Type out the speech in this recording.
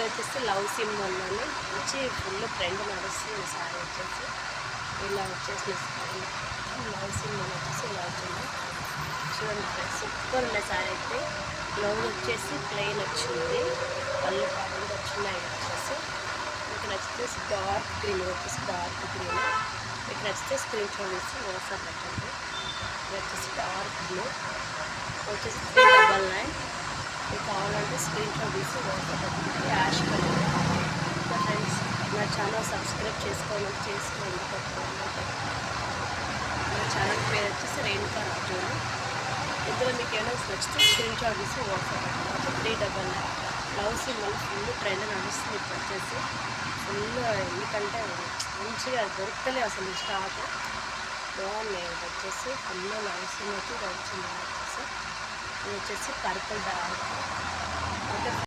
వచ్చేసి లవ్ సింబల్లోని వచ్చి full trend నడుస్తుంది సారీ వచ్చేసి ఇలా వచ్చేసి లవ్ సింబల్ వచ్చేసి ఇలా వచ్చింది చూడండి ఫ్రెండ్స్ సూపర్ ఉండే సారీ అయితే బ్లౌజ్ వచ్చేసి ప్లెయిన్ వచ్చింది పళ్ళు పాటలు వచ్చినాయి వచ్చేసి మీకు నచ్చితే డార్క్ గ్రీన్ వచ్చేసి డార్క్ గ్రీన్ మీకు నచ్చితే స్క్రీన్ షాట్ తీసి వాట్సాప్ పెట్టండి ఇది వచ్చేసి డార్క్ బ్లూ వచ్చేసి 399 మీకు కావాలంటే స్క్రీన్ షాట్ తీసి వాట్సాప్ పెట్టండి యాష్ కలర్ మా ఫ్రెండ్స్ నా ఛానల్ సబ్స్క్రైబ్ చేసుకోండి నా ఛానల్ పేరు వచ్చేసి రేణుకా రాజు ఇందులో మీకు ఏమైనా నచ్చితే స్క్రీన్ షాట్ తీసి వాట్సాప్ పెట్టండి 399 లవ్ సింబల్ ఫుల్ ట్రెండ్ నడుస్తుంది ఇప్పుడు వచ్చేసి ఫుల్ ఎందుకంటే మంచిగా దొరుకుతలే అసలు స్టాక్ బాగున్నాయి ఇది వచ్చేసి ఫుల్ లవ్ సింబల్ వచ్చింది వచ్చేసి ఇది వచ్చేసి పర్పుల్ డార్క్